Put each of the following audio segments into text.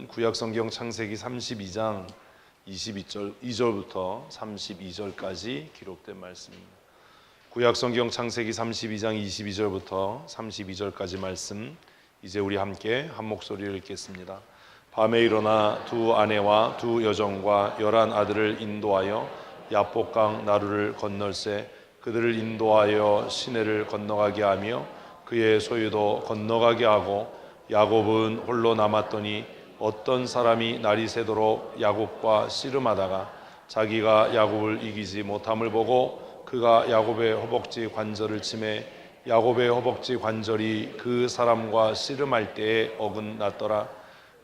말씀은 구약성경 창세기 32장 22절부터 32절까지 기록된 말씀입니다. 구약성경 창세기 32장 22절부터 32절까지 말씀, 이제 우리 함께 한 목소리를 읽겠습니다. 밤에 일어나 두 아내와 두 여종과 11 아들을 인도하여 야복강 나루를 건널세 그들을 인도하여 시내를 건너가게 하며 그의 소유도 건너가게 하고 야곱은 홀로 남았더니 어떤 사람이 날이 새도록 야곱과 씨름하다가 자기가 야곱을 이기지 못함을 보고 그가 야곱의 허벅지 관절을 치매 야곱의 허벅지 관절이 그 사람과 씨름할 때에 어긋났더라.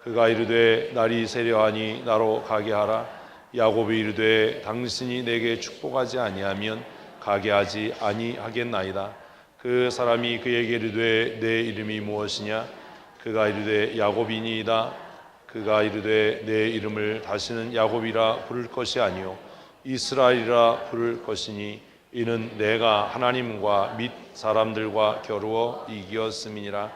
그가 이르되 날이 새려하니 나로 가게 하라. 야곱이 이르되 당신이 내게 축복하지 아니하면 가게 하지 아니하겠나이다. 그 사람이 그에게 이르되 내 이름이 무엇이냐? 그가 이르되 야곱이니이다. 그가 이르되 내 이름을 다시는 야곱이라 부를 것이 아니요 이스라엘이라 부를 것이니 이는 내가 하나님과 및 사람들과 겨루어 이기었음이니라.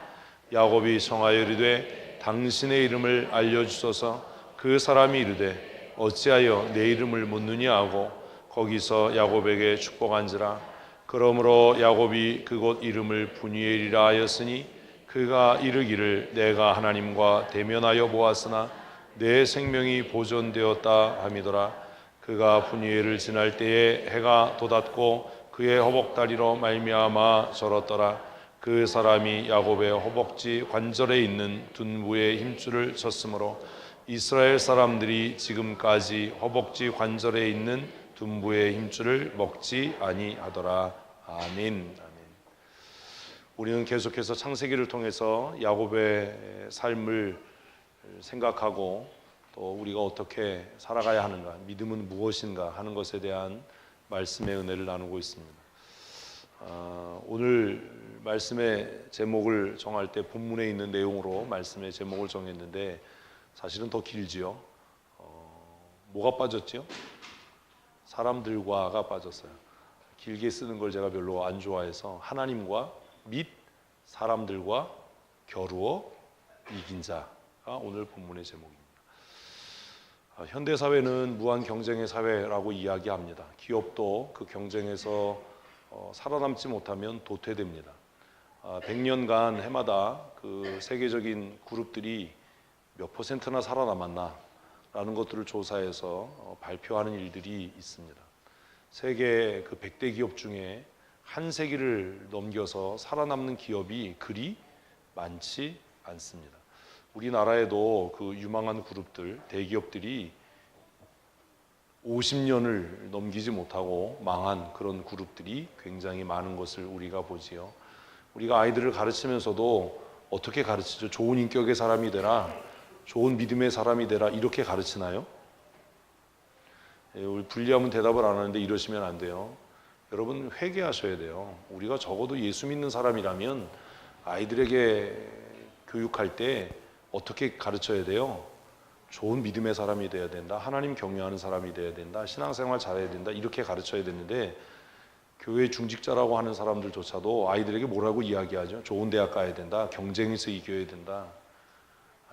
야곱이 청하여 이르되 당신의 이름을 알려주소서. 그 사람이 이르되 어찌하여 내 이름을 묻느냐 하고 거기서 야곱에게 축복한지라. 그러므로 야곱이 그곳 이름을 브니엘이라 하였으니 그가 이르기를 내가 하나님과 대면하여 보았으나 내 생명이 보존되었다 함이더라. 그가 브니엘을 지날 때에 해가 돋았고 그의 허벅다리로 말미암아 절었더라. 그 사람이 야곱의 허벅지 관절에 있는 둔부의 힘줄을 쳤으므로 이스라엘 사람들이 지금까지 허벅지 관절에 있는 둔부의 힘줄을 먹지 아니하더라. 아멘. 우리는 계속해서 창세기를 통해서 야곱의 삶을 생각하고 또 우리가 어떻게 살아가야 하는가, 믿음은 무엇인가 하는 것에 대한 말씀의 은혜를 나누고 있습니다. 오늘 말씀의 제목을 정할 때 본문에 있는 내용으로 말씀의 제목을 정했는데 사실은 더 길지요. 뭐가 빠졌죠? 사람들과가 빠졌어요. 길게 쓰는 걸 제가 별로 안 좋아해서 하나님과 및 사람들과 겨루어 이긴 자가 오늘 본문의 제목입니다. 현대 사회는 무한 경쟁의 사회라고 이야기합니다. 기업도 그 경쟁에서 살아남지 못하면 도태됩니다. 100년간 해마다 그 세계적인 그룹들이 몇 %나 살아남았나라는 것들을 조사해서 발표하는 일들이 있습니다. 세계 그 100대 기업 중에 한 세기를 넘겨서 살아남는 기업이 그리 많지 않습니다. 우리나라에도 그 유망한 그룹들, 대기업들이 50년을 넘기지 못하고 망한 그런 그룹들이 굉장히 많은 것을 우리가 보지요. 우리가 아이들을 가르치면서도 어떻게 가르치죠? 좋은 인격의 사람이 되라, 좋은 믿음의 사람이 되라, 이렇게 가르치나요? 우리 불리하면 대답을 안 하는데 이러시면 안 돼요. 여러분 회개하셔야 돼요. 우리가 적어도 예수 믿는 사람이라면 아이들에게 교육할 때 어떻게 가르쳐야 돼요? 좋은 믿음의 사람이 돼야 된다. 하나님 경외하는 사람이 돼야 된다. 신앙생활 잘해야 된다. 이렇게 가르쳐야 되는데 교회 중직자라고 하는 사람들조차도 아이들에게 뭐라고 이야기하죠? 좋은 대학 가야 된다. 경쟁에서 이겨야 된다.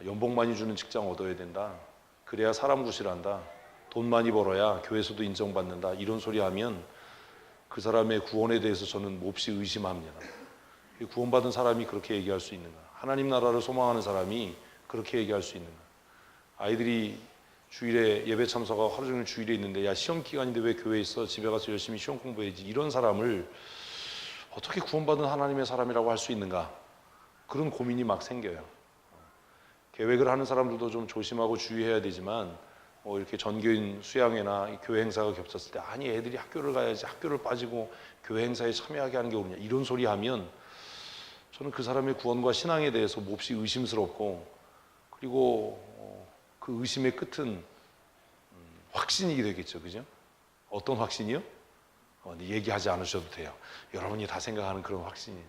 연봉 많이 주는 직장 얻어야 된다. 그래야 사람 구실한다. 돈 많이 벌어야 교회에서도 인정받는다. 이런 소리 하면 그 사람의 구원에 대해서 저는 몹시 의심합니다. 구원받은 사람이 그렇게 얘기할 수 있는가? 하나님 나라를 소망하는 사람이 그렇게 얘기할 수 있는가? 아이들이 주일에 예배 참석하고 하루 종일 주일에 있는데 야 시험 기간인데 왜 교회에 있어? 집에 가서 열심히 시험 공부해야지. 이런 사람을 어떻게 구원받은 하나님의 사람이라고 할 수 있는가? 그런 고민이 막 생겨요. 계획을 하는 사람들도 좀 조심하고 주의해야 되지만 이렇게 전교인 수양회나 교회 행사가 겹쳤을 때 아니 애들이 학교를 가야지 학교를 빠지고 교회 행사에 참여하게 하는 게 옳으냐 이런 소리 하면 저는 그 사람의 구원과 신앙에 대해서 몹시 의심스럽고 그리고 그 의심의 끝은 확신이 되겠죠. 그죠? 어떤 확신이요? 얘기하지 않으셔도 돼요. 여러분이 다 생각하는 그런 확신이에요.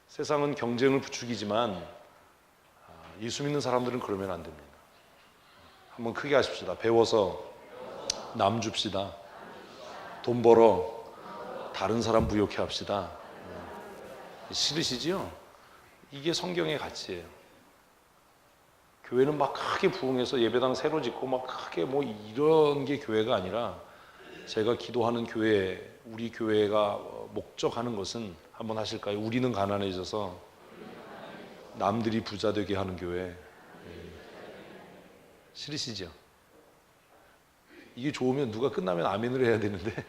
세상은 경쟁을 부추기지만 예수 믿는 사람들은 그러면 안 됩니다. 한번 크게 하십시다. 배워서 남 줍시다. 돈 벌어 다른 사람 부욕해 합시다. 싫으시지요? 이게 성경의 가치예요. 교회는 막 크게 부흥해서 예배당 새로 짓고 막 크게 뭐 이런 게 교회가 아니라, 제가 기도하는 교회, 우리 교회가 목적하는 것은 한번 하실까요? 우리는 가난해져서 남들이 부자 되게 하는 교회. 싫으시죠? 이게 좋으면 누가 끝나면 아멘을 해야 되는데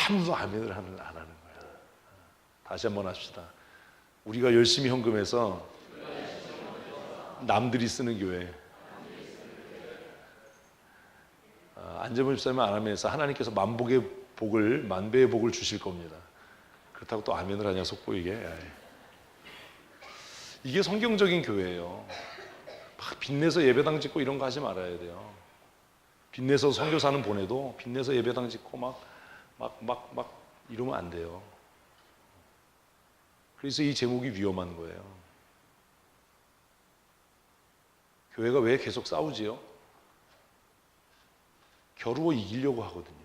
아무도 아멘을 안 하는 거야. 다시 한번 합시다. 우리가 열심히 헌금해서 남들이 쓰는 교회. 안재범 집사님 아멘에서 하나님께서 만배의 복을 주실 겁니다. 그렇다고 또 아멘을 하냐, 속보이게. 이게 성경적인 교회예요. 막 빚내서 예배당 짓고 이런 거 하지 말아야 돼요. 빚내서 선교사는 보내도 빚내서 예배당 짓고 막 이러면 안 돼요. 그래서 이 제목이 위험한 거예요. 교회가 왜 계속 싸우지요? 겨루어 이기려고 하거든요.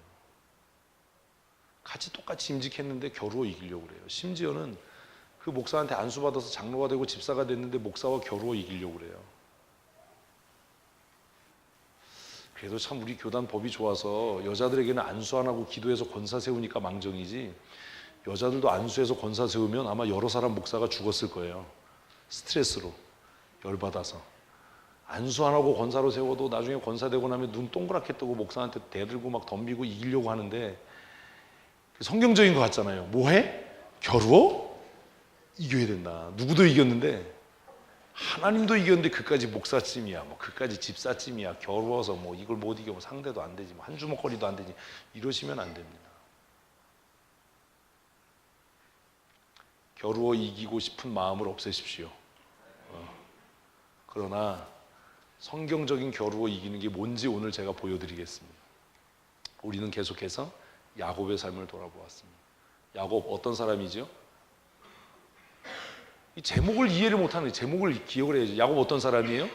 같이 똑같이 임직했는데 겨루어 이기려고 그래요. 심지어는 그 목사한테 안수받아서 장로가 되고 집사가 됐는데 목사와 겨루어 이기려고 그래요. 그래도 참 우리 교단 법이 좋아서 여자들에게는 안수 안 하고 기도해서 권사 세우니까 망정이지, 여자들도 안수해서 권사 세우면 아마 여러 사람 목사가 죽었을 거예요. 스트레스로 열받아서. 안수 안 하고 권사로 세워도 나중에 권사 되고 나면 눈 동그랗게 뜨고 목사한테 대들고 막 덤비고 이기려고 하는데, 성경적인 것 같잖아요. 뭐해? 겨루어? 이겨야 된다. 누구도 이겼는데, 하나님도 이겼는데 그까지 목사쯤이야, 뭐 그까지 집사쯤이야, 겨루어서 뭐 이걸 못 이겨, 뭐 상대도 안 되지, 뭐 한 주먹거리도 안 되지, 이러시면 안 됩니다. 겨루어 이기고 싶은 마음을 없애십시오. 그러나 성경적인 겨루어 이기는 게 뭔지 오늘 제가 보여드리겠습니다. 우리는 계속해서 야곱의 삶을 돌아보았습니다. 야곱 어떤 사람이죠? 이 제목을 이해를 못하는, 제목을 기억을 해야죠. 야곱 어떤 사람이에요?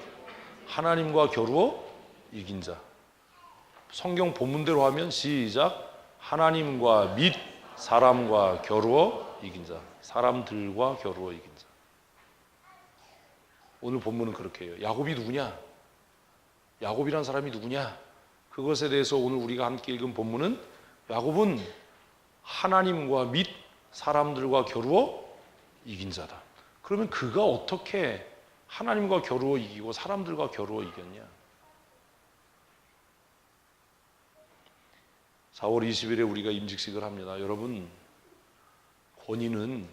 하나님과 겨루어 이긴 자. 성경 본문대로 하면 시작. 하나님과 및 사람과 겨루어 이긴 자. 사람들과 겨루어 이긴 자. 오늘 본문은 그렇게 해요. 야곱이 누구냐? 야곱이란 사람이 누구냐? 그것에 대해서 오늘 우리가 함께 읽은 본문은, 야곱은 하나님과 및 사람들과 겨루어 이긴 자다. 그러면 그가 어떻게 하나님과 겨루어 이기고 사람들과 겨루어 이겼냐? 4월 20일에 우리가 임직식을 합니다. 여러분, 권위는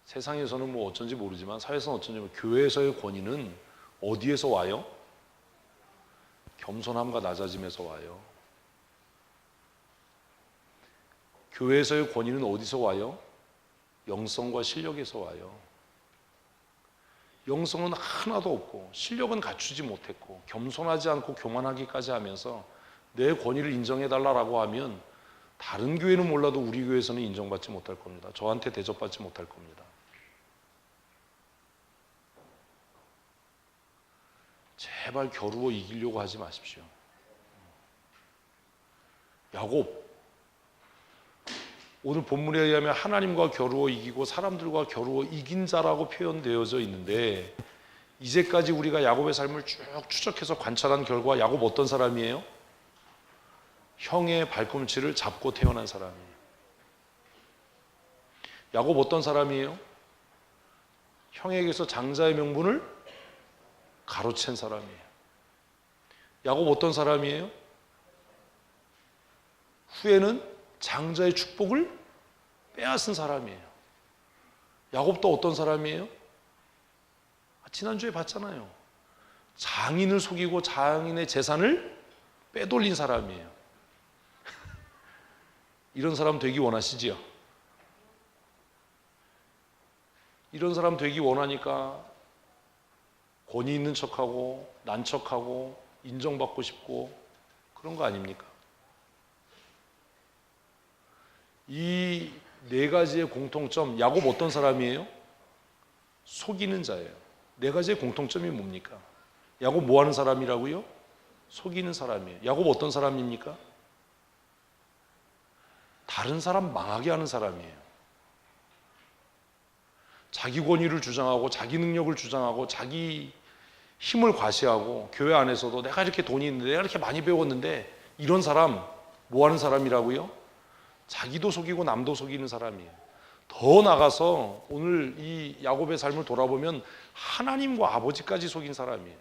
세상에서는 뭐 어쩐지 모르지만, 사회에서는 어쩐지 모르지만, 교회에서의 권위는 어디에서 와요? 겸손함과 낮아짐에서 와요. 교회에서의 권위는 어디서 와요? 영성과 실력에서 와요. 영성은 하나도 없고 실력은 갖추지 못했고 겸손하지 않고 교만하기까지 하면서 내 권위를 인정해달라고 하면, 다른 교회는 몰라도 우리 교회에서는 인정받지 못할 겁니다. 저한테 대접받지 못할 겁니다. 제발 겨루어 이기려고 하지 마십시오. 야곱, 오늘 본문에 의하면 하나님과 겨루어 이기고 사람들과 겨루어 이긴 자라고 표현되어져 있는데, 이제까지 우리가 야곱의 삶을 쭉 추적해서 관찰한 결과 야곱 어떤 사람이에요? 형의 발꿈치를 잡고 태어난 사람이에요. 야곱 어떤 사람이에요? 형에게서 장자의 명분을 가로챈 사람이에요. 야곱 어떤 사람이에요? 후에는 장자의 축복을 빼앗은 사람이에요. 야곱도 어떤 사람이에요? 지난주에 봤잖아요. 장인을 속이고 장인의 재산을 빼돌린 사람이에요. 이런 사람 되기 원하시지요? 이런 사람 되기 원하니까 권위 있는 척하고 난 척하고 인정받고 싶고 그런 거 아닙니까? 이 네 가지의 공통점, 야곱 어떤 사람이에요? 속이는 자예요. 네 가지의 공통점이 뭡니까? 야곱 뭐 하는 사람이라고요? 속이는 사람이에요. 야곱 어떤 사람입니까? 다른 사람 망하게 하는 사람이에요. 자기 권위를 주장하고 자기 능력을 주장하고 자기 힘을 과시하고 교회 안에서도 내가 이렇게 돈이 있는데 내가 이렇게 많이 배웠는데 이런 사람 뭐 하는 사람이라고요? 자기도 속이고 남도 속이는 사람이에요. 더 나가서 오늘 이 야곱의 삶을 돌아보면 하나님과 아버지까지 속인 사람이에요.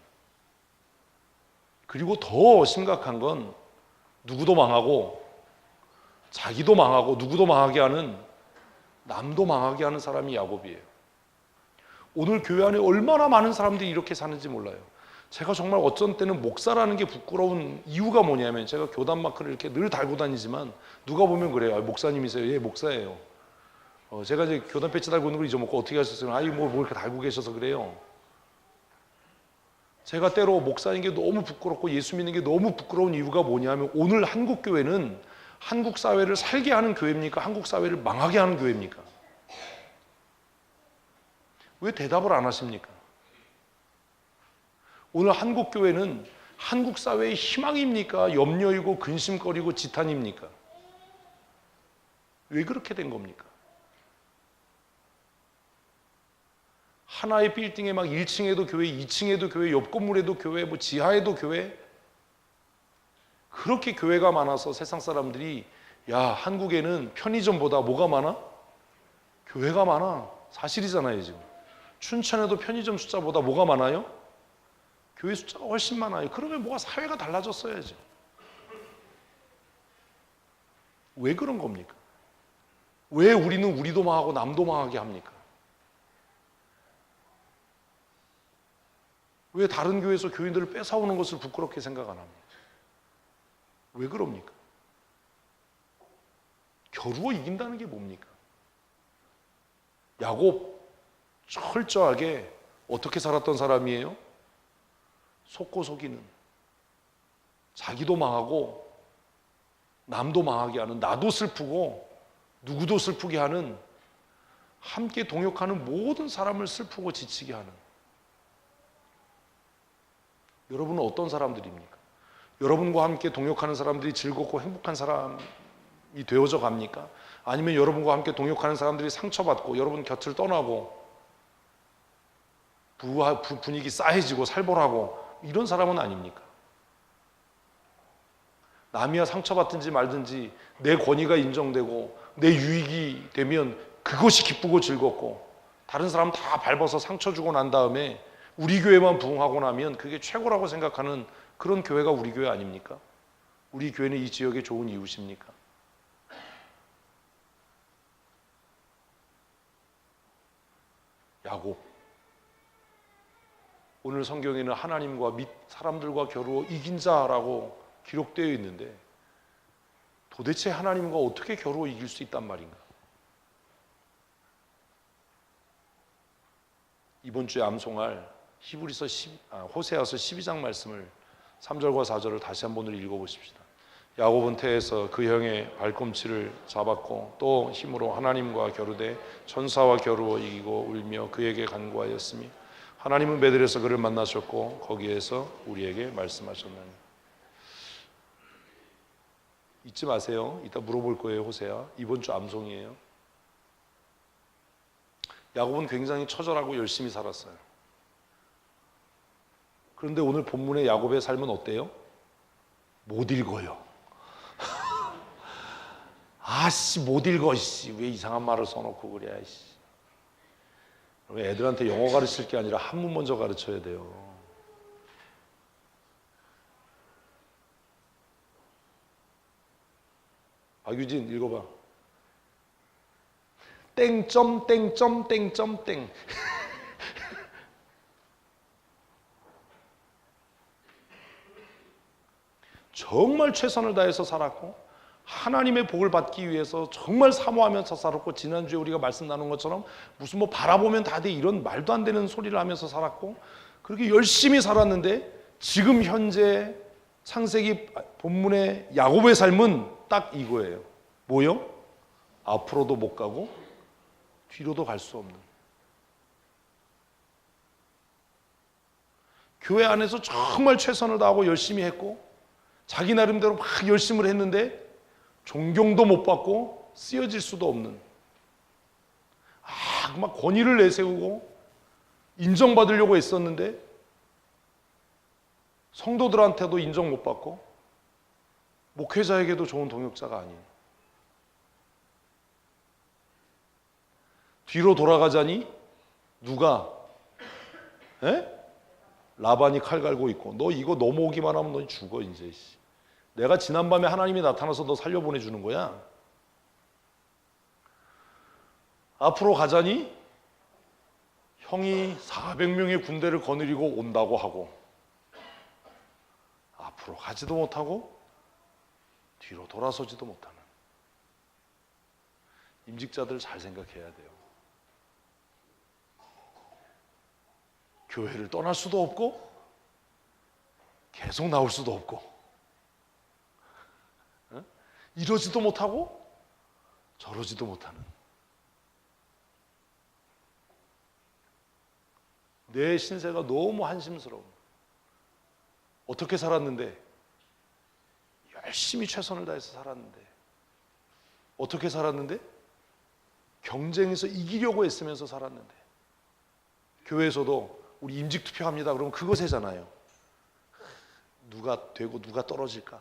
그리고 더 심각한 건 누구도 망하고 자기도 망하고 누구도 망하게 하는 남도 망하게 하는 사람이 야곱이에요. 오늘 교회 안에 얼마나 많은 사람들이 이렇게 사는지 몰라요. 제가 정말 어쩐 때는 목사라는 게 부끄러운 이유가 뭐냐면 제가 교단 마크를 이렇게 늘 달고 다니지만 누가 보면 그래요. 목사님이세요? 예, 목사예요. 제가 이제 교단 배지 달고 있는 걸 잊어먹고 어떻게 하셨어요? 아이 뭐 이렇게 달고 계셔서 그래요. 제가 때로 목사인 게 너무 부끄럽고 예수 믿는 게 너무 부끄러운 이유가 뭐냐면 오늘 한국 교회는 한국 사회를 살게 하는 교회입니까? 한국 사회를 망하게 하는 교회입니까? 왜 대답을 안 하십니까? 오늘 한국 교회는 한국 사회의 희망입니까? 염려이고 근심거리고 지탄입니까? 왜 그렇게 된 겁니까? 하나의 빌딩에 막 1층에도 교회, 2층에도 교회, 옆 건물에도 교회, 뭐 지하에도 교회. 그렇게 교회가 많아서 세상 사람들이 야, 한국에는 편의점보다 뭐가 많아? 교회가 많아. 사실이잖아요, 지금. 춘천에도 편의점 숫자보다 뭐가 많아요? 교회 숫자가 훨씬 많아요. 그러면 뭐가 사회가 달라졌어야죠. 왜 그런 겁니까? 왜 우리는 우리도 망하고 남도 망하게 합니까? 왜 다른 교회에서 교인들을 뺏어오는 것을 부끄럽게 생각 안 합니까? 왜 그럽니까? 겨루어 이긴다는 게 뭡니까? 야곱 철저하게 어떻게 살았던 사람이에요? 속고 속이는, 자기도 망하고 남도 망하게 하는, 나도 슬프고 누구도 슬프게 하는, 함께 동역하는 모든 사람을 슬프고 지치게 하는. 여러분은 어떤 사람들입니까? 여러분과 함께 동역하는 사람들이 즐겁고 행복한 사람이 되어져 갑니까? 아니면 여러분과 함께 동역하는 사람들이 상처받고 여러분 곁을 떠나고 분위기 싸해지고 살벌하고 이런 사람은 아닙니까? 남이야 상처받든지 말든지 내 권위가 인정되고 내 유익이 되면 그것이 기쁘고 즐겁고 다른 사람 다 밟아서 상처 주고 난 다음에 우리 교회만 부흥하고 나면 그게 최고라고 생각하는 그런 교회가 우리 교회 아닙니까? 우리 교회는 이 지역의 좋은 이웃입니까? 야곱. 오늘 성경에는 하나님과 사람들과 겨루어 이긴 자라고 기록되어 있는데 도대체 하나님과 어떻게 겨루어 이길 수 있단 말인가? 이번 주에 암송할 호세아서 12장 말씀을 3절과 4절을 다시 한번 읽어보십시다. 야곱은 태에서 그 형의 발꿈치를 잡았고 또 힘으로 하나님과 겨루되 천사와 겨루어 이기고 울며 그에게 간구하였으니 하나님은 베델에서 그를 만나셨고 거기에서 우리에게 말씀하셨나니. 잊지 마세요. 이따 물어볼 거예요. 호세아. 이번 주 암송이에요. 야곱은 굉장히 처절하고 열심히 살았어요. 그런데 오늘 본문의 야곱의 삶은 어때요? 못 읽어요. 아씨 못 읽어. 왜 이상한 말을 써놓고 그래. 애들한테 영어 가르칠 게 아니라 한문 먼저 가르쳐야 돼요. 박유진 읽어봐. 땡점 땡점 땡점 땡. 정말 최선을 다해서 살았고 하나님의 복을 받기 위해서 정말 사모하면서 살았고 지난주에 우리가 말씀 나눈 것처럼 무슨 뭐 바라보면 다 돼 이런 말도 안 되는 소리를 하면서 살았고 그렇게 열심히 살았는데 지금 현재 창세기 본문의 야곱의 삶은 딱 이거예요. 뭐요? 앞으로도 못 가고 뒤로도 갈 수 없는. 교회 안에서 정말 최선을 다하고 열심히 했고 자기 나름대로 막 열심을 했는데 존경도 못 받고 쓰여질 수도 없는 막 권위를 내세우고 인정받으려고 했었는데 성도들한테도 인정 못 받고 목회자에게도 좋은 동역자가 아니에요. 뒤로 돌아가자니 누가? 라반이 칼 갈고 있고 너 이거 넘어오기만 하면 너 죽어 이제. 내가 지난밤에 하나님이 나타나서 너 살려보내주는 거야. 앞으로 가자니 형이 400명의 군대를 거느리고 온다고 하고 앞으로 가지도 못하고 뒤로 돌아서지도 못하는 임직자들 잘 생각해야 돼요. 교회를 떠날 수도 없고 계속 나올 수도 없고 이러지도 못하고 저러지도 못하는 내 신세가 너무 한심스러워. 어떻게 살았는데? 열심히 최선을 다해서 살았는데 어떻게 살았는데? 경쟁에서 이기려고 애쓰면서 살았는데 교회에서도 우리 임직 투표합니다. 그러면 그것이잖아요. 누가 되고 누가 떨어질까?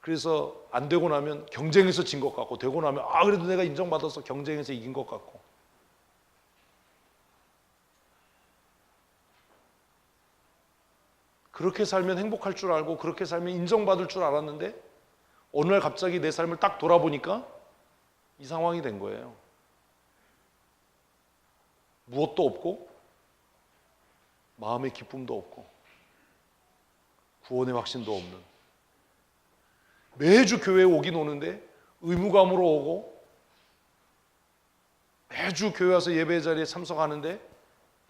그래서 안 되고 나면 경쟁에서 진 것 같고 되고 나면 그래도 내가 인정받아서 경쟁에서 이긴 것 같고 그렇게 살면 행복할 줄 알고 그렇게 살면 인정받을 줄 알았는데 어느 날 갑자기 내 삶을 딱 돌아보니까 이 상황이 된 거예요. 무엇도 없고 마음의 기쁨도 없고 구원의 확신도 없는 매주 교회에 오긴 오는데 의무감으로 오고 매주 교회 와서 예배 자리에 참석하는데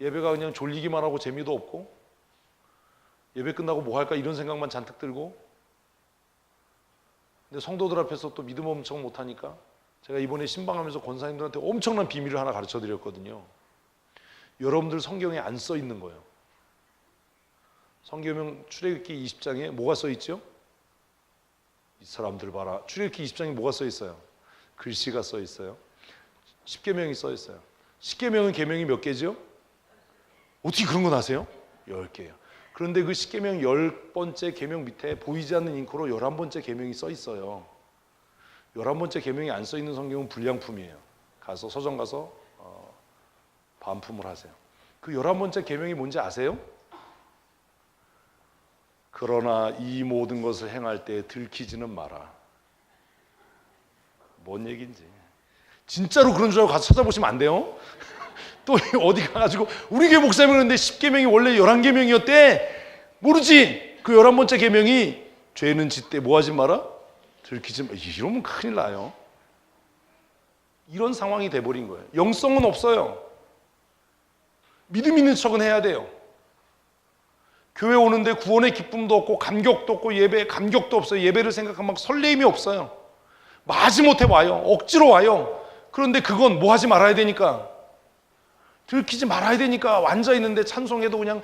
예배가 그냥 졸리기만 하고 재미도 없고 예배 끝나고 뭐 할까 이런 생각만 잔뜩 들고 근데 성도들 앞에서 또 믿음 엄청 못하니까 제가 이번에 신방하면서 권사님들한테 엄청난 비밀을 하나 가르쳐 드렸거든요. 여러분들 성경에 안 써 있는 거예요. 성경명 출애굽기 20장에 뭐가 써 있죠? 이 사람들 봐라. 출애굽기 20장에 뭐가 써 있어요? 글씨가 써 있어요. 십계명이 써 있어요. 십계명은 계명이 몇 개죠? 어떻게 그런 건 아세요? 10개예요. 그런데 그 십계명 10번째 계명 밑에 보이지 않는 잉크로 11번째 계명이 써 있어요. 11번째 계명이 안 써 있는 성경은 불량품이에요. 가서 서점 가서 반품을 하세요. 그 11번째 계명이 뭔지 아세요? 그러나 이 모든 것을 행할 때 들키지는 마라. 뭔 얘기인지. 진짜로 그런 줄 알고 가서 찾아보시면 안 돼요. 또 어디 가가지고 우리 교회 목사님이 그러는데 10계명이 원래 11계명이었대. 모르지. 그 11번째 계명이 죄는 짓되 뭐하지 마라? 들키지 마라. 이러면 큰일 나요. 이런 상황이 돼버린 거예요. 영성은 없어요. 믿음 있는 척은 해야 돼요. 교회 오는데 구원의 기쁨도 없고 감격도 없고 예배에 감격도 없어요. 예배를 생각하면 막 설레임이 없어요. 마지못해 와요. 억지로 와요. 그런데 그건 뭐 하지 말아야 되니까 들키지 말아야 되니까 앉아 있는데 찬송해도 그냥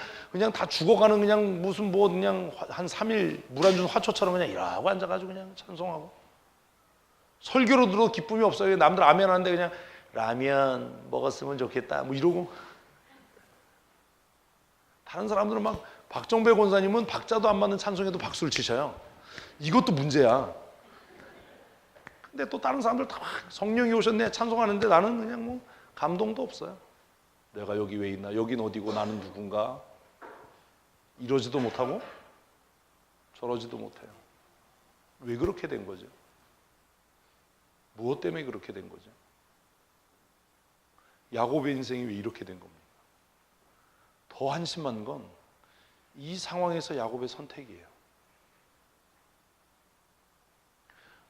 다 죽어가는 그냥 무슨 뭐 그냥 한 3일 물 안 준 화초처럼 그냥 이러고 앉아가지고 그냥 찬송하고 설교로 들어도 기쁨이 없어요. 남들 아멘 하는데 그냥 라면 먹었으면 좋겠다 뭐 이러고 다른 사람들은 막 박정배 권사님은 박자도 안 맞는 찬송에도 박수를 치셔요. 이것도 문제야. 근데 또 다른 사람들 다 막 성령이 오셨네 찬송하는데 나는 그냥 뭐 감동도 없어요. 내가 여기 왜 있나? 여긴 어디고 나는 누군가? 이러지도 못하고 저러지도 못해요. 왜 그렇게 된 거죠? 무엇 때문에 그렇게 된 거죠? 야곱의 인생이 왜 이렇게 된 겁니까? 더 한심한 건 이 상황에서 야곱의 선택이에요.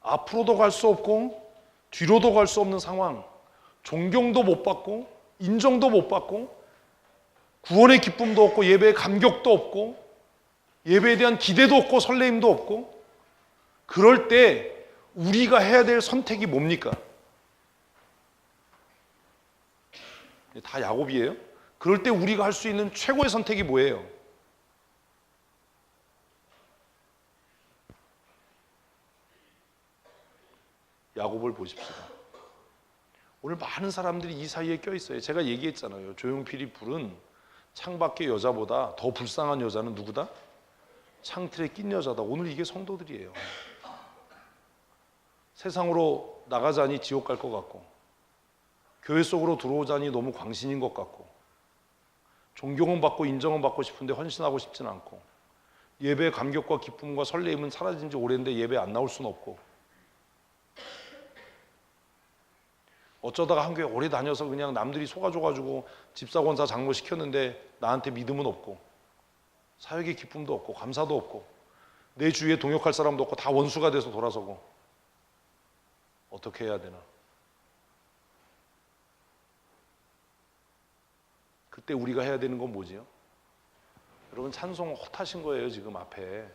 앞으로도 갈 수 없고 뒤로도 갈 수 없는 상황, 존경도 못 받고 인정도 못 받고 구원의 기쁨도 없고 예배의 감격도 없고 예배에 대한 기대도 없고 설레임도 없고 그럴 때 우리가 해야 될 선택이 뭡니까? 다 야곱이에요. 그럴 때 우리가 할 수 있는 최고의 선택이 뭐예요? 야곱을 보십시다. 오늘 많은 사람들이 이 사이에 껴있어요. 제가 얘기했잖아요. 조용필이 부른 창밖의 여자보다 더 불쌍한 여자는 누구다? 창틀에 낀 여자다. 오늘 이게 성도들이에요. 세상으로 나가자니 지옥 갈 것 같고, 교회 속으로 들어오자니 너무 광신인 것 같고, 존경은 받고 인정은 받고 싶은데 헌신하고 싶진 않고, 예배의 감격과 기쁨과 설레임은 사라진 지 오래인데 예배 안 나올 수는 없고, 어쩌다가 한 교회 오래 다녀서 그냥 남들이 속아줘가지고 집사권사 장로 시켰는데 나한테 믿음은 없고, 사역의 기쁨도 없고, 감사도 없고, 내 주위에 동역할 사람도 없고, 다 원수가 돼서 돌아서고, 어떻게 해야 되나? 그때 우리가 해야 되는 건 뭐지요? 여러분, 찬송 헛하신 거예요. 지금 앞에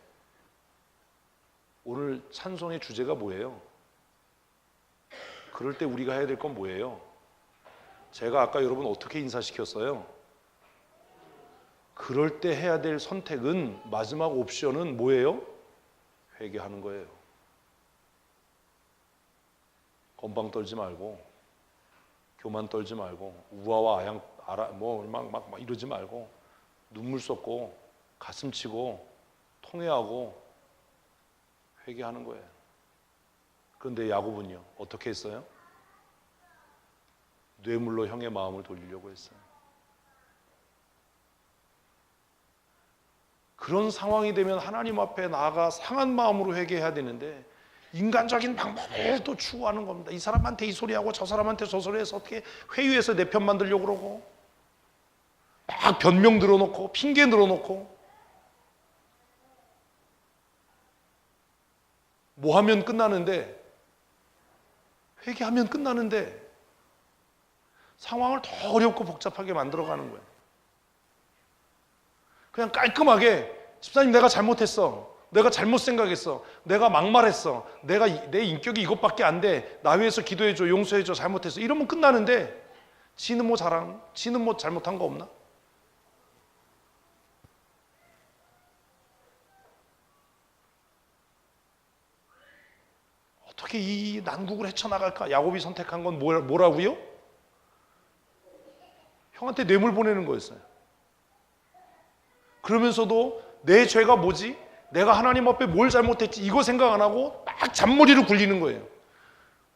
오늘 찬송의 주제가 뭐예요? 그럴 때 우리가 해야 될 건 뭐예요? 제가 아까 여러분 어떻게 인사시켰어요? 그럴 때 해야 될 선택은, 마지막 옵션은 뭐예요? 회개하는 거예요. 건방 떨지 말고, 교만 떨지 말고, 우아와 아양 막 이러지 말고, 눈물 쏟고 가슴 치고 통회하고 회개하는 거예요. 그런데 야곱은요, 어떻게 했어요? 뇌물로 형의 마음을 돌리려고 했어요. 그런 상황이 되면 하나님 앞에 나아가 상한 마음으로 회개해야 되는데, 인간적인 방법을 또 추구하는 겁니다. 이 사람한테 이 소리하고 저 사람한테 저 소리해서 어떻게 회유해서 내 편 만들려고 그러고, 막 변명 늘어놓고 핑계 늘어놓고, 뭐 하면 끝나는데, 회개하면 끝나는데 상황을 더 어렵고 복잡하게 만들어가는 거예요. 그냥 깔끔하게, 집사님 내가 잘못했어, 내가 잘못 생각했어, 내가 막말했어, 내 인격이 이것밖에 안 돼, 나 위해서 기도해줘, 용서해줘, 잘못했어, 이러면 끝나는데, 지는 뭐 잘못한 거 없나? 어떻게 이 난국을 헤쳐나갈까? 야곱이 선택한 건 뭐라고요? 형한테 뇌물 보내는 거였어요. 그러면서도 내 죄가 뭐지? 내가 하나님 앞에 뭘 잘못했지? 이거 생각 안 하고 막 잔머리를 굴리는 거예요.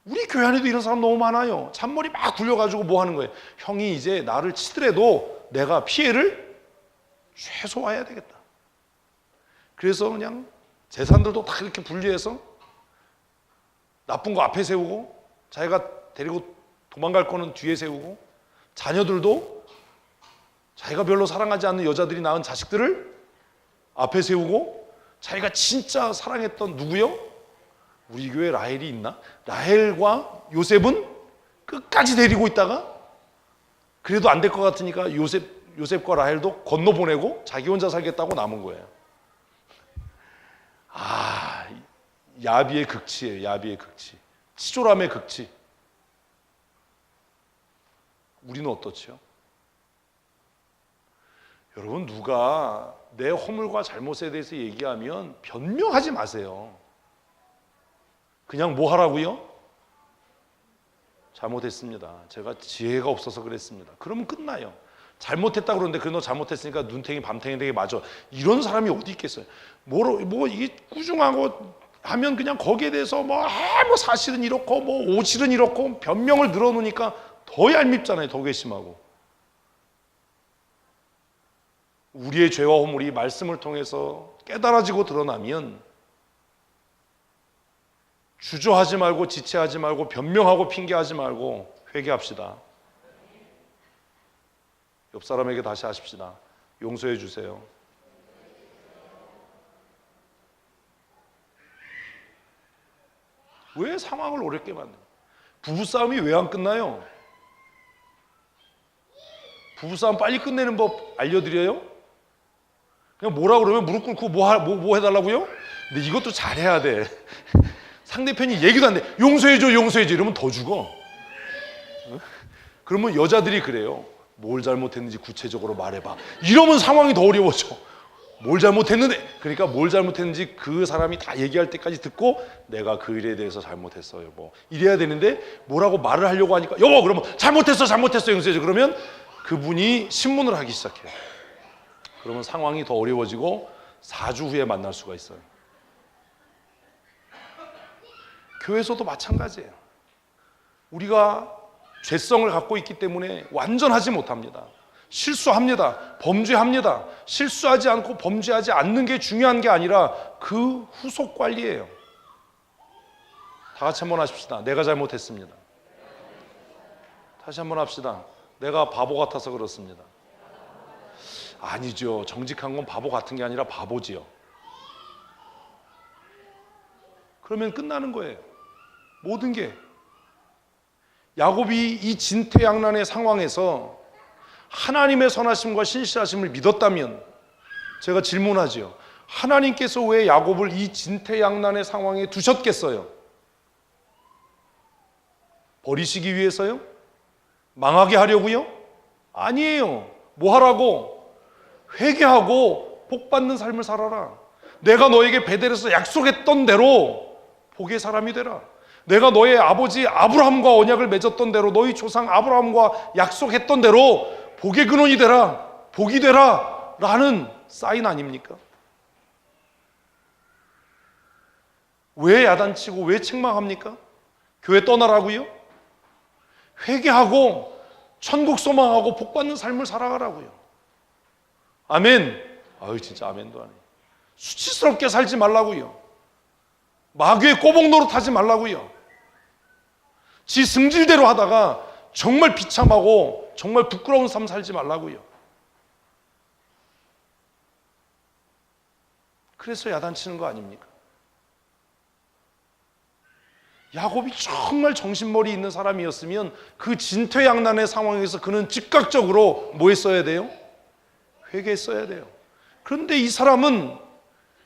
우리 교회 안에도 이런 사람 너무 많아요. 잔머리 막 굴려가지고 뭐 하는 거예요? 형이 이제 나를 치더라도 내가 피해를 최소화해야 되겠다. 그래서 그냥 재산들도 다 이렇게 분리해서 나쁜 거 앞에 세우고, 자기가 데리고 도망갈 거는 뒤에 세우고, 자녀들도 자기가 별로 사랑하지 않는 여자들이 낳은 자식들을 앞에 세우고, 자기가 진짜 사랑했던 누구요? 우리 교회 라헬이 있나? 라헬과 요셉은 끝까지 데리고 있다가 그래도 안 될 것 같으니까 요셉과 라헬도 건너보내고 자기 혼자 살겠다고 남은 거예요. 야비의 극치예요. 야비의 극치, 치졸함의 극치. 우리는 어떻지요? 여러분, 누가 내 허물과 잘못에 대해서 얘기하면 변명하지 마세요. 그냥 뭐 하라고요? 잘못했습니다, 제가 지혜가 없어서 그랬습니다. 그러면 끝나요. 잘못했다 그러는데, 그래 너 잘못했으니까 눈탱이 밤탱이 되게 맞아, 이런 사람이 어디 있겠어요? 뭐 이게 꾸중하고 하면 그냥 거기에 대해서 뭐 사실은 이렇고 뭐 오실은 이렇고 변명을 늘어놓으니까 더 얄밉잖아요. 더 괘씸하고. 우리의 죄와 허물이 말씀을 통해서 깨달아지고 드러나면 주저하지 말고, 지체하지 말고, 변명하고 핑계하지 말고 회개합시다. 옆 사람에게 다시 하십시다. 용서해 주세요. 왜 상황을 어렵게 만드는? 부부싸움이 왜 안 끝나요? 부부싸움 빨리 끝내는 법 알려드려요? 그냥 뭐라 그러면 무릎 꿇고 뭐 해달라고요? 근데 이것도 잘해야 돼. 상대편이 얘기도 안 돼. 용서해줘 이러면 더 죽어. 그러면 여자들이 그래요. 뭘 잘못했는지 구체적으로 말해봐. 이러면 상황이 더 어려워져. 뭘 잘못했는데, 그러니까 뭘 잘못했는지 그 사람이 다 얘기할 때까지 듣고, 내가 그 일에 대해서 잘못했어요, 여보, 이래야 되는데, 뭐라고 말을 하려고 하니까, 여보 그러면 잘못했어 용서해줘. 그러면 그분이 신문을 하기 시작해요. 그러면 상황이 더 어려워지고 4주 후에 만날 수가 있어요. 교회에서도 마찬가지예요. 우리가 죄성을 갖고 있기 때문에 완전하지 못합니다. 실수합니다. 범죄합니다. 실수하지 않고 범죄하지 않는 게 중요한 게 아니라 그 후속 관리예요. 다 같이 한번 하십시다. 내가 잘못했습니다. 다시 한번 합시다. 내가 바보 같아서 그렇습니다. 아니죠. 정직한 건 바보 같은 게 아니라 바보지요. 그러면 끝나는 거예요. 모든 게. 야곱이 이 진퇴양난의 상황에서 하나님의 선하심과 신실하심을 믿었다면 제가 질문하지요. 하나님께서 왜 야곱을 이 진퇴양난의 상황에 두셨겠어요? 버리시기 위해서요? 망하게 하려고요? 아니에요. 뭐 하라고? 회개하고 복받는 삶을 살아라. 내가 너에게 베델에서 약속했던 대로 복의 사람이 되라. 내가 너의 아버지 아브라함과 언약을 맺었던 대로 너희 조상 아브라함과 약속했던 대로 복의 근원이 되라. 복이 되라. 라는 사인 아닙니까? 왜 야단치고 왜 책망합니까? 교회 떠나라고요? 회개하고 천국 소망하고 복받는 삶을 살아가라고요. 아멘. 아유 진짜 아멘도 아니에요. 수치스럽게 살지 말라고요. 마귀의 꼬복 노릇하지 말라고요. 지 승질대로 하다가 정말 비참하고 정말 부끄러운 삶 살지 말라고요. 그래서 야단치는 거 아닙니까? 야곱이 정말 정신머리 있는 사람이었으면 그 진퇴양난의 상황에서 그는 즉각적으로 뭐 했어야 돼요? 회개했어야 돼요. 그런데 이 사람은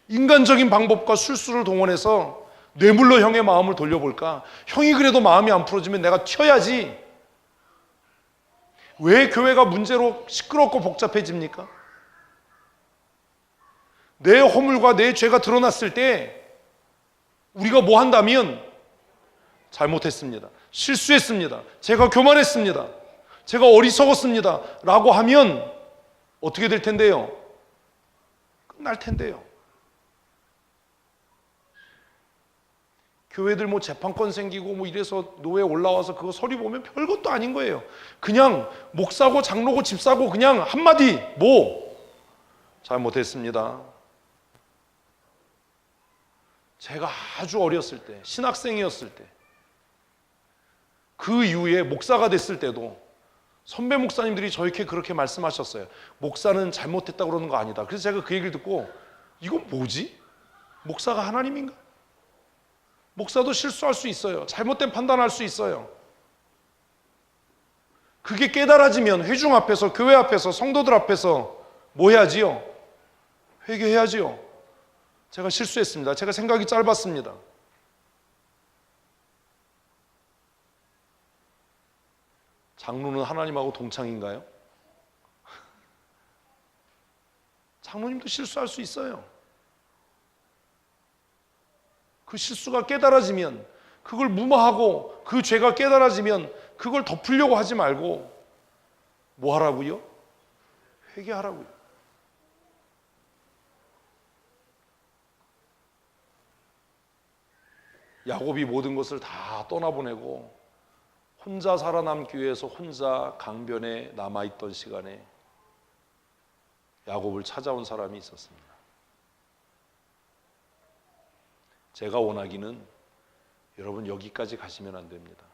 인간적인 방법과 술수를 동원해서 뇌물로 형의 마음을 돌려볼까? 형이 그래도 마음이 안 풀어지면 내가 튀어야지. 왜 교회가 문제로 시끄럽고 복잡해집니까? 내 허물과 내 죄가 드러났을 때 우리가 뭐 한다면 잘못했습니다. 실수했습니다. 제가 교만했습니다. 제가 어리석었습니다. 라고 하면 어떻게 될 텐데요? 끝날 텐데요. 교회들 뭐 재판권 생기고 뭐 이래서 노예 올라와서 그거 서류 보면 별것도 아닌 거예요. 그냥 목사고 장로고 집사고 그냥 한마디 뭐 잘못했습니다. 제가 아주 어렸을 때 신학생이었을 때 그 이후에 목사가 됐을 때도 선배 목사님들이 저에게 그렇게 말씀하셨어요. 목사는 잘못했다고 그러는 거 아니다. 그래서 제가 그 얘기를 듣고 이건 뭐지? 목사가 하나님인가? 목사도 실수할 수 있어요. 잘못된 판단할 수 있어요. 그게 깨달아지면 회중 앞에서 교회 앞에서 성도들 앞에서 뭐 해야지요? 회개해야지요. 제가 실수했습니다. 제가 생각이 짧았습니다. 장로는 하나님하고 동창인가요? 장로님도 실수할 수 있어요. 그 실수가 깨달아지면 그걸 무마하고 그 죄가 깨달아지면 그걸 덮으려고 하지 말고 뭐 하라고요? 회개하라고요. 야곱이 모든 것을 다 떠나보내고 혼자 살아남기 위해서 혼자 강변에 남아있던 시간에 야곱을 찾아온 사람이 있었습니다. 제가 원하기는 여러분 여기까지 가시면 안 됩니다.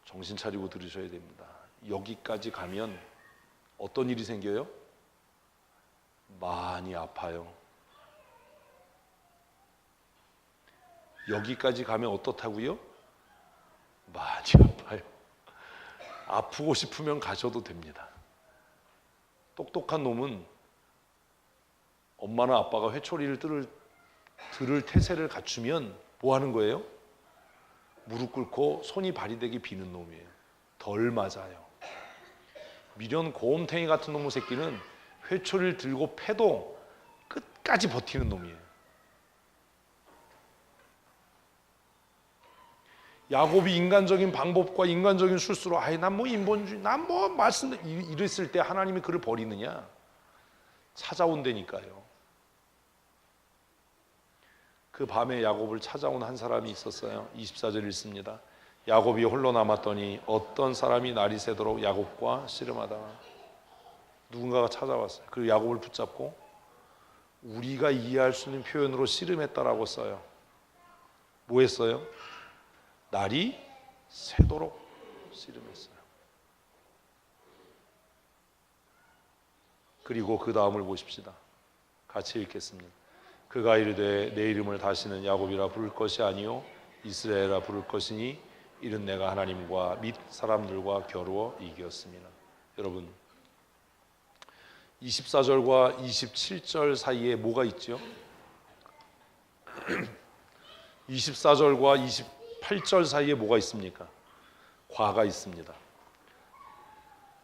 정신 차리고 들으셔야 됩니다. 여기까지 가면 어떤 일이 생겨요? 많이 아파요. 여기까지 가면 어떻다고요? 많이 아파요. 아프고 싶으면 가셔도 됩니다. 똑똑한 놈은 엄마나 아빠가 회초리를 들을 태세를 갖추면 뭐 하는 거예요? 무릎 꿇고 손이 발이 되게 비는 놈이에요. 덜 맞아요. 미련 고음탱이 같은 놈의 새끼는 회초리를 들고 패도 끝까지 버티는 놈이에요. 야곱이 인간적인 방법과 인간적인 술수로 난 뭐 인본주의, 난 뭐 말씀 이랬을 때 하나님이 그를 버리느냐? 찾아온다니까요. 그 밤에 야곱을 찾아온 한 사람이 있었어요. 24절 읽습니다. 야곱이 홀로 남았더니 어떤 사람이 날이 새도록 야곱과 씨름하다가, 누군가가 찾아왔어요. 그리고 야곱을 붙잡고 우리가 이해할 수 있는 표현으로 씨름했다라고 써요. 뭐 했어요? 날이 새도록 씨름했어요. 그리고 그 다음을 보십시다. 같이 읽겠습니다. 그가 이르되 내 이름을 다시는 야곱이라 부를 것이 아니요 이스라엘이라 부를 것이니 이는 내가 하나님과 및 사람들과 겨루어 이겼습니다. 여러분, 24절과 27절 사이에 뭐가 있죠? 24절과 28절 사이에 뭐가 있습니까? 과가 있습니다.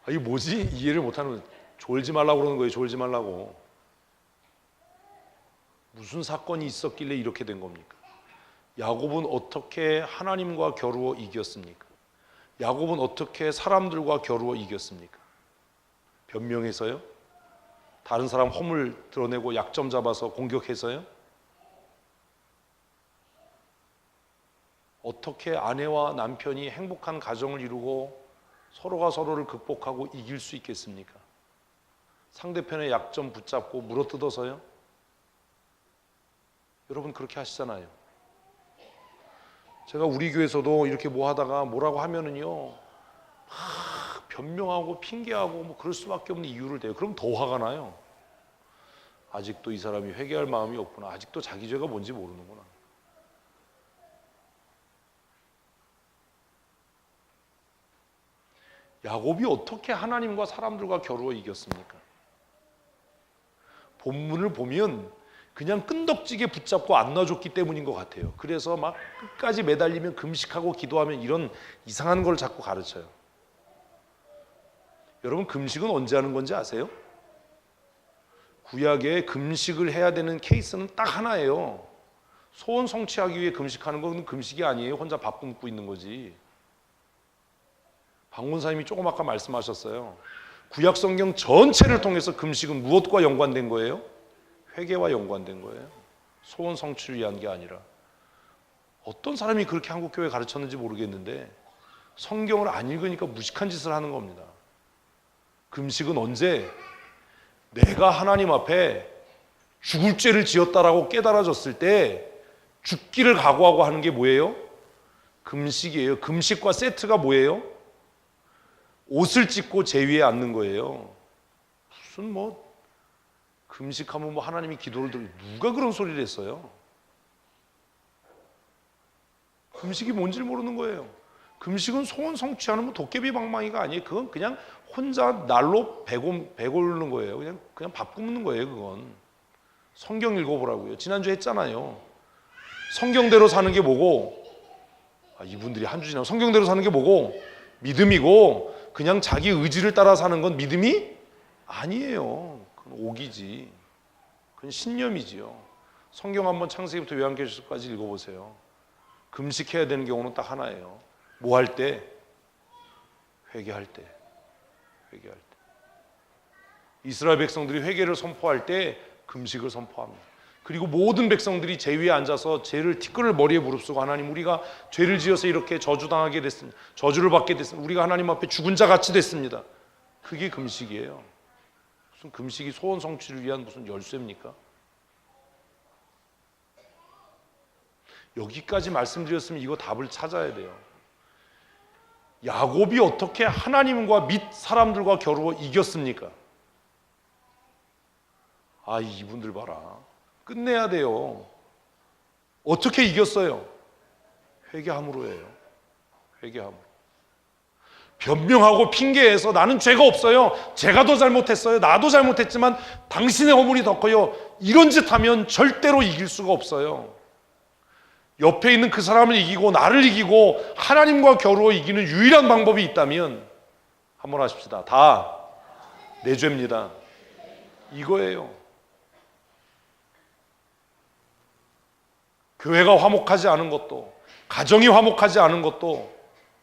이게 뭐지? 이해를 못하는, 졸지 말라고 그러는 거예요. 졸지 말라고. 무슨 사건이 있었길래 이렇게 된 겁니까? 야곱은 어떻게 하나님과 겨루어 이겼습니까? 야곱은 어떻게 사람들과 겨루어 이겼습니까? 변명해서요? 다른 사람 허물 드러내고 약점 잡아서 공격해서요? 어떻게 아내와 남편이 행복한 가정을 이루고 서로가 서로를 극복하고 이길 수 있겠습니까? 상대편의 약점 붙잡고 물어뜯어서요? 여러분 그렇게 하시잖아요. 제가 우리 교회에서도 이렇게 뭐 하다가 뭐라고 하면은요, 막 변명하고 핑계하고 뭐 그럴 수밖에 없는 이유를 대요. 그럼 더 화가 나요. 아직도 이 사람이 회개할 마음이 없구나. 아직도 자기 죄가 뭔지 모르는구나. 야곱이 어떻게 하나님과 사람들과 겨루어 이겼습니까? 본문을 보면 그냥 끈덕지게 붙잡고 안 놔줬기 때문인 것 같아요. 그래서 막 끝까지 매달리면 금식하고 기도하면 이런 이상한 걸 자꾸 가르쳐요. 여러분, 금식은 언제 하는 건지 아세요? 구약에 금식을 해야 되는 케이스는 딱 하나예요. 소원 성취하기 위해 금식하는 건 금식이 아니에요. 혼자 밥 굶고 있는 거지. 박문사님이 조금 아까 말씀하셨어요. 구약 성경 전체를 통해서 금식은 무엇과 연관된 거예요? 회개와 연관된 거예요. 소원 성취를 위한 게 아니라. 어떤 사람이 그렇게 한국교회 가르쳤는지 모르겠는데 성경을 안 읽으니까 무식한 짓을 하는 겁니다. 금식은 언제? 내가 하나님 앞에 죽을 죄를 지었다라고 깨달아졌을 때 죽기를 각오하고 하는 게 뭐예요? 금식이에요. 금식과 세트가 뭐예요? 옷을 찢고 제 위에 앉는 거예요. 무슨 뭐 금식하면 뭐 하나님이 기도를 들고, 누가 그런 소리를 했어요? 금식이 뭔지를 모르는 거예요. 금식은 소원 성취하는 뭐 도깨비 방망이가 아니에요. 그건 그냥 혼자 날로 배고르는 거예요. 그냥 밥 굶는 거예요. 그건 성경 읽어보라고요. 지난주에 했잖아요. 성경대로 사는 게 뭐고, 이분들이 한 주 지나고 성경대로 사는 게 뭐고, 믿음이고, 그냥 자기 의지를 따라 사는 건 믿음이 아니에요. 그건 오기지. 그건 신념이지요. 성경 한번 창세기부터 요한계시록까지 읽어보세요. 금식해야 되는 경우는 딱 하나예요. 뭐 할 때? 회개할 때. 회개할 때. 이스라엘 백성들이 회개를 선포할 때 금식을 선포합니다. 그리고 모든 백성들이 제 위에 앉아서 죄를 티끌을 머리에 무릅쓰고, 하나님, 우리가 죄를 지어서 이렇게 저주당하게 됐습니다. 저주를 받게 됐습니다. 우리가 하나님 앞에 죽은 자 같이 됐습니다. 그게 금식이에요. 무슨 금식이 소원 성취를 위한 무슨 열쇠입니까? 여기까지 말씀드렸으면 이거 답을 찾아야 돼요. 야곱이 어떻게 하나님과 및 사람들과 겨루어 이겼습니까? 이분들 봐라. 끝내야 돼요. 어떻게 이겼어요? 회개함으로예요. 회개함으로. 변명하고 핑계해서 나는 죄가 없어요. 제가 더 잘못했어요. 나도 잘못했지만 당신의 허물이 더 커요. 이런 짓 하면 절대로 이길 수가 없어요. 옆에 있는 그 사람을 이기고 나를 이기고 하나님과 겨루어 이기는 유일한 방법이 있다면 한번 하십시다. 다 내 죄입니다. 이거예요. 교회가 화목하지 않은 것도, 가정이 화목하지 않은 것도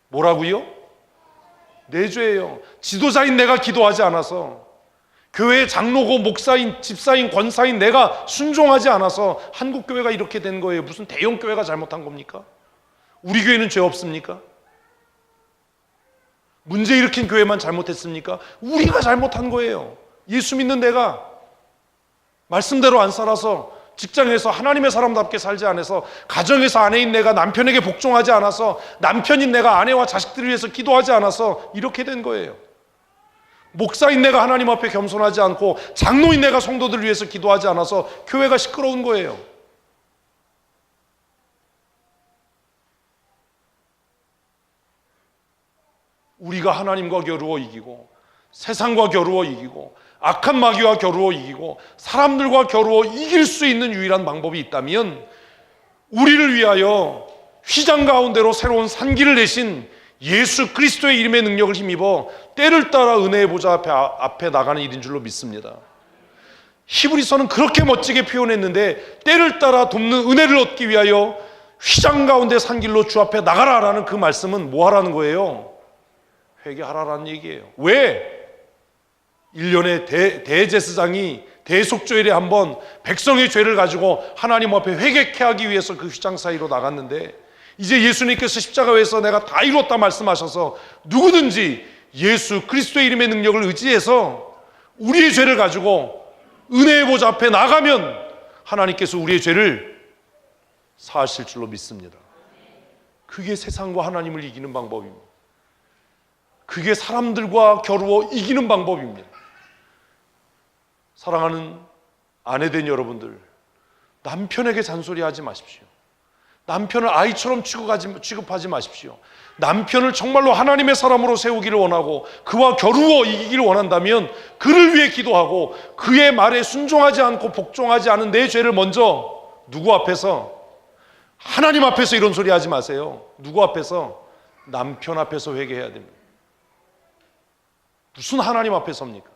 뭐라고요? 내 죄예요. 지도자인 내가 기도하지 않아서, 교회의 장로고 목사인 집사인 권사인 내가 순종하지 않아서 한국교회가 이렇게 된 거예요. 무슨 대형교회가 잘못한 겁니까? 우리 교회는 죄 없습니까? 문제 일으킨 교회만 잘못했습니까? 우리가 잘못한 거예요. 예수 믿는 내가 말씀대로 안 살아서, 직장에서 하나님의 사람답게 살지 않아서, 가정에서 아내인 내가 남편에게 복종하지 않아서, 남편인 내가 아내와 자식들을 위해서 기도하지 않아서 이렇게 된 거예요. 목사인 내가 하나님 앞에 겸손하지 않고, 장로인 내가 성도들을 위해서 기도하지 않아서 교회가 시끄러운 거예요. 우리가 하나님과 겨루어 이기고, 세상과 겨루어 이기고, 악한 마귀와 겨루어 이기고, 사람들과 겨루어 이길 수 있는 유일한 방법이 있다면, 우리를 위하여 휘장 가운데로 새로운 산기를 내신 예수 그리스도의 이름의 능력을 힘입어 때를 따라 은혜의 보좌 앞에 나가는 일인 줄로 믿습니다. 히브리서는 그렇게 멋지게 표현했는데, 때를 따라 돕는 은혜를 얻기 위하여 휘장 가운데 산길로 주 앞에 나가라라는 그 말씀은 뭐 하라는 거예요? 회개하라라는 얘기예요. 왜? 1년에 대제사장이 대속죄일에 한번 백성의 죄를 가지고 하나님 앞에 회개케 하기 위해서 그 휘장 사이로 나갔는데, 이제 예수님께서 십자가에서 내가 다 이뤘다 말씀하셔서 누구든지 예수 그리스도의 이름의 능력을 의지해서 우리의 죄를 가지고 은혜의 보좌 앞에 나가면 하나님께서 우리의 죄를 사하실 줄로 믿습니다. 그게 세상과 하나님을 이기는 방법입니다. 그게 사람들과 겨루어 이기는 방법입니다. 사랑하는 아내된 여러분들, 남편에게 잔소리하지 마십시오. 남편을 아이처럼 취급하지 마십시오. 남편을 정말로 하나님의 사람으로 세우기를 원하고 그와 겨루어 이기기를 원한다면 그를 위해 기도하고, 그의 말에 순종하지 않고 복종하지 않은 내 죄를 먼저 누구 앞에서? 하나님 앞에서 이런 소리 하지 마세요. 누구 앞에서? 남편 앞에서 회개해야 됩니다. 무슨 하나님 앞에서입니까?